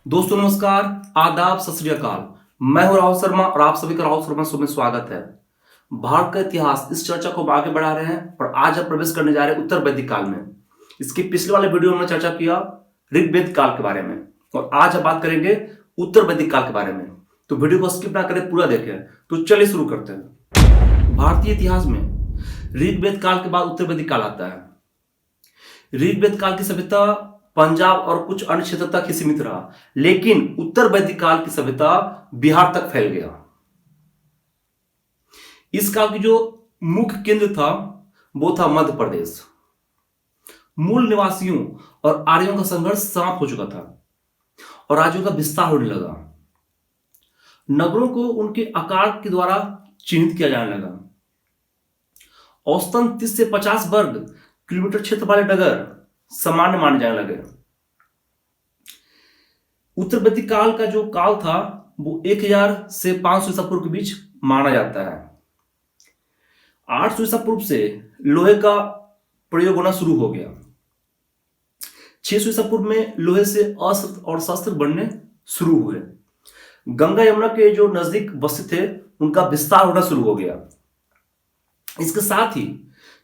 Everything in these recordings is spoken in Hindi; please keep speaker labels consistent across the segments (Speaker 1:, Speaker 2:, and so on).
Speaker 1: दोस्तों नमस्कार, आदाब, सत श्री अकाल। मैं हूं राहुल शर्मा और आप सभी का राहुल शर्मा शो में स्वागत है। भारत का इतिहास इस चर्चा को आगे बढ़ा रहे हैं और आज हम प्रवेश करने जा रहे हैं उत्तर वैदिक काल में। इसके पिछले वाले वीडियो में चर्चा किया ऋग्वेद काल के बारे में और आज हम बात करेंगे उत्तर वैदिक काल के बारे में। तो वीडियो को स्किप ना करें, पूरा देखें। तो चलिए शुरू करते हैं। भारतीय इतिहास में ऋग्वेद काल के बाद उत्तर वैदिक काल आता है। ऋग्वेद काल की सभ्यता पंजाब और कुछ अन्य क्षेत्र तक ही सीमित रहा, लेकिन उत्तर वैदिक काल की सभ्यता बिहार तक फैल गया। इस काल की जो मुख्य केंद्र था वो था मध्य प्रदेश। मूल निवासियों और आर्यों का संघर्ष समाप्त हो चुका था और राज्यों का विस्तार होने लगा। नगरों को उनके आकार के द्वारा चिन्हित किया जाने लगा। औसतन 30 से 50 वर्ग किलोमीटर क्षेत्र वाले नगर सामान्य माने जाने लगे। उत्तर वैदिक काल का जो काल था वो 1000 से 500 ईसा पूर्व के बीच माना जाता है। 800 ईसा पूर्व से लोहे का प्रयोग होना शुरू हो गया। 600 ईसा पूर्व में लोहे से अस्त्र और शस्त्र बनने शुरू हुए। गंगा यमुना के जो नजदीक बस्ती थे उनका विस्तार होना शुरू हो गया। इसके साथ ही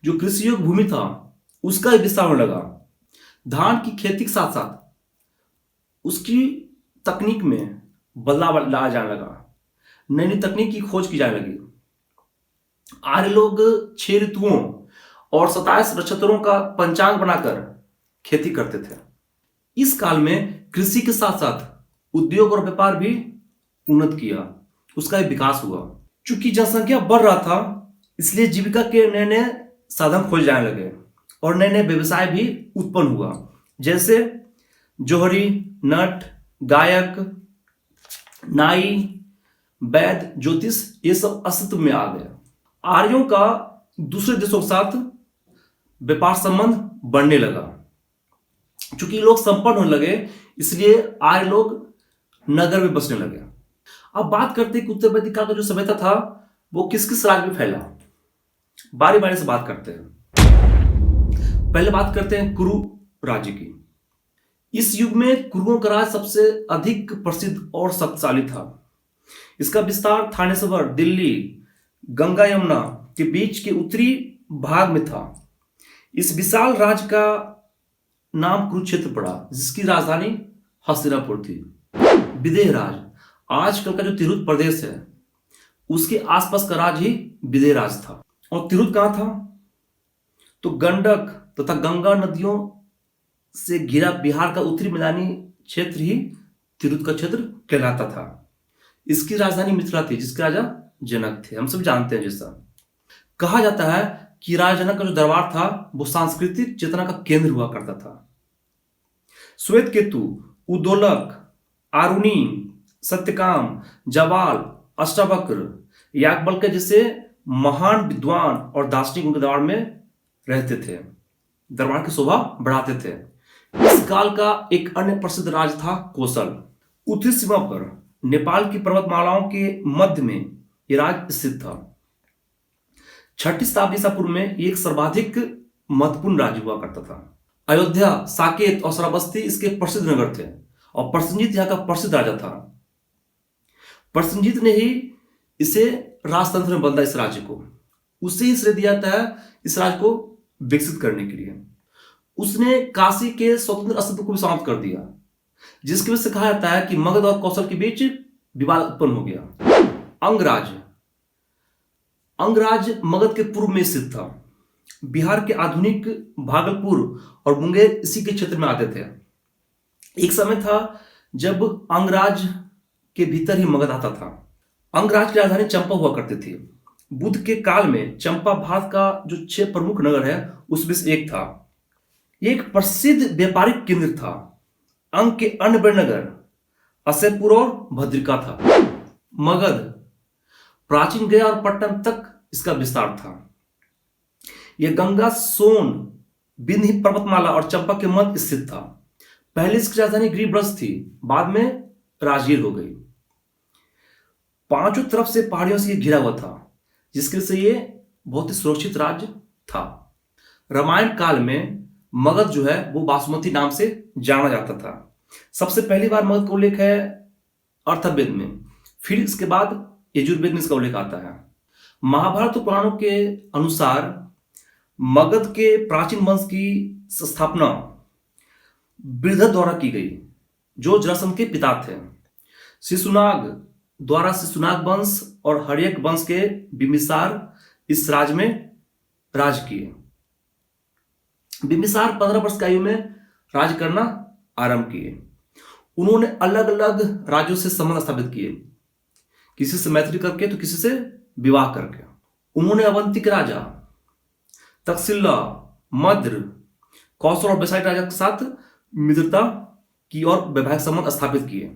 Speaker 1: जो कृषि योग्य भूमि था उसका भी विस्तार होने लगा। धान की खेती के साथ साथ उसकी तकनीक में बदलाव लाया जाने लगा। नई नई तकनीक की खोज की जाने लगी। आर्य लोग 6 ऋतुओं और 27 नक्षत्रों का पंचांग बनाकर खेती करते थे। इस काल में कृषि के साथ साथ उद्योग और व्यापार भी उन्नत किया, उसका भी विकास हुआ। चूंकि जनसंख्या बढ़ रहा था इसलिए जीविका के नए नए साधन खोजे जाने लगे और नए नए व्यवसाय भी उत्पन्न हुआ, जैसे जोहरी, नट, गायक, नाई, वैद्य, ज्योतिष, ये सब अस्तित्व में आ गए। आर्यों का दूसरे देशों के साथ व्यापार संबंध बढ़ने लगा। चूंकि लोग संपन्न होने लगे इसलिए आर्य लोग नगर में बसने लगे। अब बात करते हैं कि उत्तर वैदिक काल का जो सभ्यता था वो किस किस राज्य में फैला। बारी बारी से बात करते हैं। पहले बात करते हैं कुरु राज्य की। इस युग में कुरुओं का राज सबसे अधिक प्रसिद्ध और शक्तिशाली था। इसका विस्तार थानेश्वर, दिल्ली, गंगा यमुना के बीच के उत्तरी भाग में था। इस विशाल राज्य का नाम कुरुक्षेत्र पड़ा, जिसकी राजधानी हस्तिनापुर थी। विदेह राज, आजकल का जो तिरहुत प्रदेश है उसके आसपास का राज्य ही विदेह राज था। और तिरहुत कहां था? तो गंडक तथा गंगा नदियों से घिरा बिहार का उत्तरी मैदानी क्षेत्र ही तिरहुत का क्षेत्र कहलाता था। इसकी राजधानी मिथिला थी, जिसके राजा जनक थे, हम सब जानते हैं। जैसा कहा जाता है कि राजा जनक का जो दरबार था वो सांस्कृतिक चेतना का केंद्र हुआ करता था। श्वेत केतु, उद्दोलक, आरुणी, सत्यकाम, जवाल, अष्टावक्र, याज्ञवल्क्य जैसे महान विद्वान और दार्शनिक उनके दरबार में रहते थे, दरबार की शोभा बढ़ाते थे। इस काल का एक अन्य प्रसिद्ध राज्य था कोसल। उत्तरी सीमा पर नेपाल की पर्वतमालाओं के मध्य में यह राज्य स्थित था। 6ठी शताब्दी ईसा पूर्व में एक सर्वाधिक महत्वपूर्ण राज्य हुआ करता था। अयोध्या, साकेत और श्रावस्ती इसके प्रसिद्ध नगर थे और प्रसेनजीत यहाँ का प्रसिद्ध राजा था। प्रसेनजीत ने ही इसे राजतंत्र में बदला, इस राज्य को। उसे ही श्रेय दिया जाता है इस राज्य को विकसित करने के लिए। उसने काशी के स्वतंत्र अस्तित्व को भी समाप्त कर दिया, जिसकी वजह से कहा जाता है कि मगध और कौशल के बीच विवाद उत्पन्न हो गया। अंगराज मगध के पूर्व में स्थित था। बिहार के आधुनिक भागलपुर और मुंगेर इसी के क्षेत्र में आते थे। एक समय था जब अंगराज के भीतर ही मगध आता था। अंगराज की राजधानी चंपा हुआ करती थी। बुद्ध के काल में चंपा भारत का जो 6 प्रमुख नगर है उसमें से एक था। एक प्रसिद्ध व्यापारिक केंद्र था। अंग के अन्य बड़े नगर असेपुर और भद्रिका था। मगध प्राचीन गया और पट्टन तक इसका विस्तार था। यह गंगा, सोन, विंध्य पर्वतमाला और चंपा के मध्य स्थित था। पहले इसकी राजधानी गृहब्रज थी, बाद में राजगीर हो गई। 5 तरफ से पहाड़ियों से घिरा हुआ था, जिसके से ये बहुत ही सुरक्षित राज्य था। रामायण काल में मगध जो है वो बासमती नाम से जाना जाता था। सबसे पहली बार मगध का उल्लेख है अर्थवेद में, फिर इसके बाद यजुर्वेद में इसका उल्लेख आता है। महाभारत और पुराणों के अनुसार मगध के प्राचीन वंश की स्थापना बृहद द्वारा की गई, जो जरासंध के पिता थे। शिशुनाग द्वारा शिशुनाग वंश और हर्यक वंश के बिंबिसार इस राज्य में राज किए। बिंबिसार 15 वर्ष की आयु में राज करना आरंभ किए। उन्होंने अलग अलग राज्यों से संबंध स्थापित किए, किसी से मैत्री करके तो किसी से विवाह करके। उन्होंने अवंती के राजा तक्षशिला, मद्र, कौशल और वैशाली राजा के साथ मित्रता की और वैवाहिक संबंध स्थापित किए।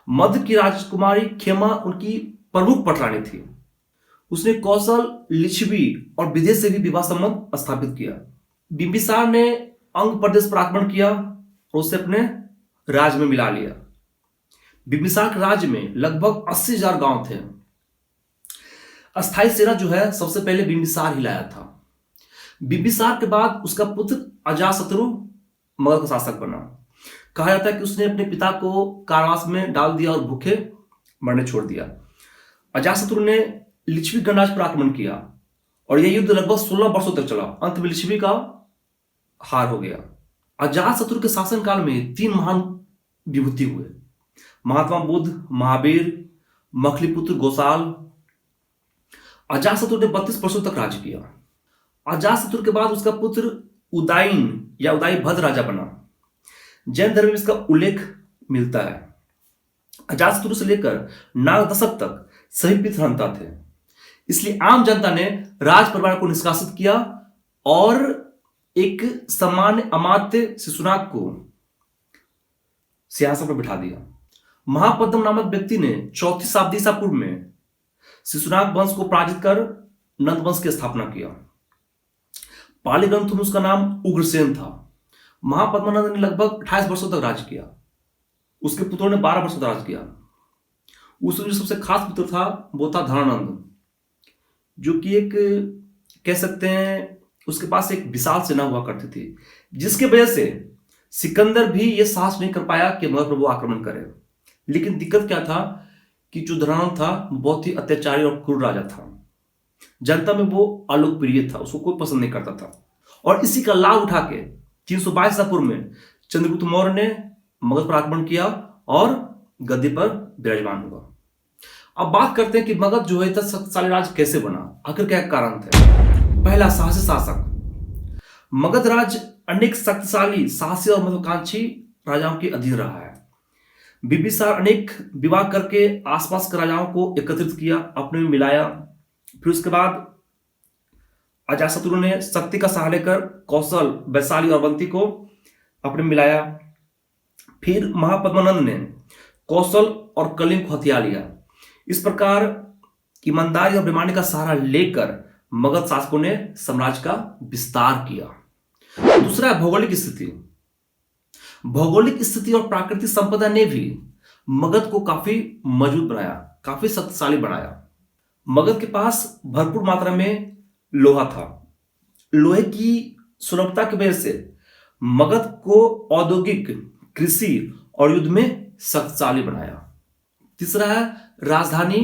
Speaker 1: मध्य की राजकुमारी खेमा उनकी प्रमुख पटरानी थी। उसने कौशल, लिच्छवी और विदेश से भी विवाह संबंध स्थापित किया। बिंबिसार ने अंग प्रदेश पर आक्रमण किया और उसे अपने राज्य में मिला लिया। बिंबिसार के राज्य में लगभग 80,000 गांव थे। अस्थायी सेना जो है सबसे पहले बिंबिसार ही लाया था। बिंबिसार के बाद उसका पुत्र अजातशत्रु मगध का शासक बना। कहा जाता है कि उसने अपने पिता को कारावास में डाल दिया और भूखे मरने छोड़ दिया। अजातशत्रु ने लिच्छवी गणराज्य पर आक्रमण किया और यह युद्ध लगभग 16 वर्षों तक चला। अंत में लिच्छवी का हार हो गया। अजातशत्रु के शासनकाल में 3 महान विभूति हुए, महात्मा बुद्ध, महावीर, मखलीपुत्र गोसाल। अजातशत्रु ने 32 वर्षों तक राज किया। अजातशत्रु के बाद उसका पुत्र उदायन या उदयभद्र राजा बना। जैन धर्म में इसका उल्लेख मिलता है। अजातशत्रु से लेकर नाग दशक तक सभी पितृहंता थे, इसलिए आम जनता ने राज परिवार को निष्कासित किया और एक सामान्य अमात्य शिशुनाग को सिंहासन पर बिठा दिया। महापद्म नामक व्यक्ति ने 4वीं शताब्दी ईसा पूर्व में शिशुनाग वंश को पराजित कर नंद वंश की स्थापना किया। पाली ग्रंथों में उसका नाम उग्रसेन था। महापद्मानंद ने लगभग 28 वर्षों तक राज किया। उसके पुत्रों ने 12 वर्षों तक राज किया। उसमें जो सबसे खास पुत्र था वो था धनानंद, जो कि एक कह सकते हैं उसके पास एक विशाल सेना हुआ करती थी, जिसके वजह से सिकंदर भी ये साहस नहीं कर पाया कि मगध पर वो आक्रमण करे। लेकिन दिक्कत क्या था कि जो धनानंद था वो बहुत ही अत्याचारी और क्रूर राजा था। जनता में वो अलोकप्रिय था, उसको कोई पसंद नहीं करता था। और इसी का लाभ उठा के 322 ईसा पूर्व में चंद्रगुप्त मौर्य ने मगध पर आक्रमण किया और गद्दी पर विराजमान हुआ। अब बात करते हैं कि मगध जो है इतना शक्तिशाली राज्य कैसे बना, आखिर क्या कारण थे। पहला, साहसी शासक। मगध राज्य अनेक शक्तिशाली, साहसी और महत्वाकांक्षी राजाओं के अधीन रहा है। बिंबिसार अनेक विवाह करके आसपास के राजाओं को एकत्रित किया, अपने में मिलाया। फिर उसके बाद अजातशत्रु ने शक्ति का सहारा लेकर कौशल, वैशाली और अवंती को अपने में मिलाया। फिर महापद्मानंद ने कौशल और कलिंग को हथिया लिया। इस प्रकार ईमानदारी और बेईमानी का सहारा लेकर मगध शासकों ने साम्राज्य का विस्तार किया। दूसरा, भौगोलिक स्थिति। भौगोलिक स्थिति और प्राकृतिक संपदा ने भी मगध को काफी मजबूत बनाया, काफी शक्तिशाली बनाया। मगध के पास भरपूर मात्रा में लोहा था। लोहे की सुलभता की वजह से मगध को औद्योगिक, कृषि और युद्ध में शक्तिशाली बनाया। तीसरा है राजधानी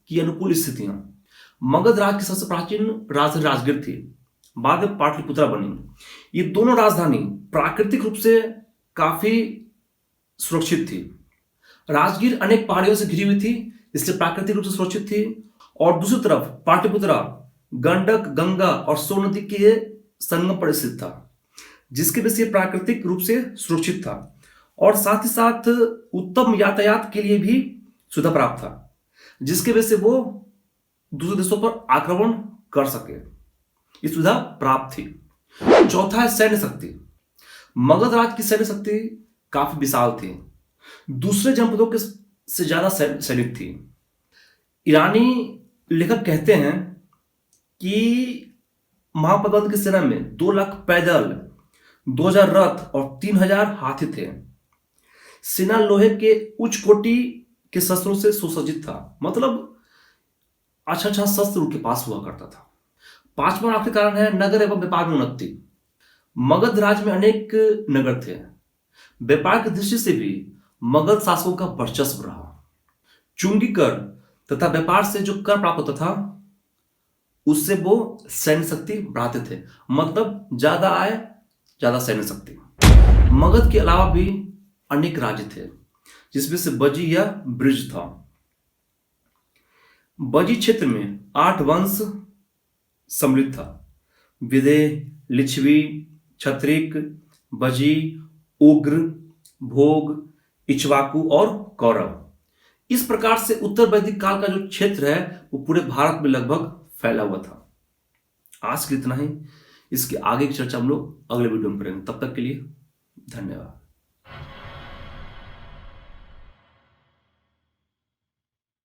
Speaker 1: की अनुकूल स्थितियां। मगध राज्य की सबसे प्राचीन राजधानी राजगीर थी, बाद में पाटलिपुत्रा बनी। ये दोनों राजधानी प्राकृतिक रूप से काफी सुरक्षित थी। राजगीर अनेक पहाड़ियों से घिरी हुई थी, इसलिए प्राकृतिक रूप से सुरक्षित थी। और दूसरी तरफ पाटलिपुत्रा गंडक, गंगा और सोन नदी के संगम पर स्थित था, जिसकी वजह से प्राकृतिक रूप से सुरक्षित था और साथ ही साथ उत्तम यातायात के लिए भी सुविधा प्राप्त था, जिसकी वजह से वो दूसरे देशों पर आक्रमण कर सके। ये सुविधा प्राप्त थी। चौथा है सैन्य शक्ति। मगध राज्य की सैन्य शक्ति काफी विशाल थी, दूसरे जनपदों के से ज्यादा सैनिक थी। ईरानी लेखक कहते हैं कि महापद्मानंद की सेना में 2 लाख पैदल, 2,000 रथ और 3,000 हाथी थे। सेना लोहे के उच्च कोटि के शस्त्रों से सुसज्जित था, मतलब अच्छा शस्त्र उनके पास हुआ करता था। पांचवा आखिरी कारण है नगर एवं व्यापार में उन्नति। मगध राज्य में अनेक नगर थे, व्यापार की दृष्टि से भी मगध शासकों का वर्चस्व रहा। चुंगी कर तथा व्यापार से जो कर प्राप्त होता था उससे वो सैन्य शक्ति बढ़ाते थे, मतलब ज्यादा आय ज्यादा सैन्य शक्ति। मगध के अलावा भी अनेक राज्य थे जिसमें से बजी या ब्रिज था। बजी क्षेत्र में 8 वंश सम्मिलित था: विदेह, लिच्छवी, क्षत्रिक, बजी, उग्र, भोग, इक्ष्वाकु और कौरव। इस प्रकार से उत्तर वैदिक काल का जो क्षेत्र है वो पूरे भारत में लगभग फैला हुआ था। आज के लिए इतना ही। इसके आगे की चर्चा हम लोग अगले वीडियो में करेंगे। तब तक के लिए धन्यवाद।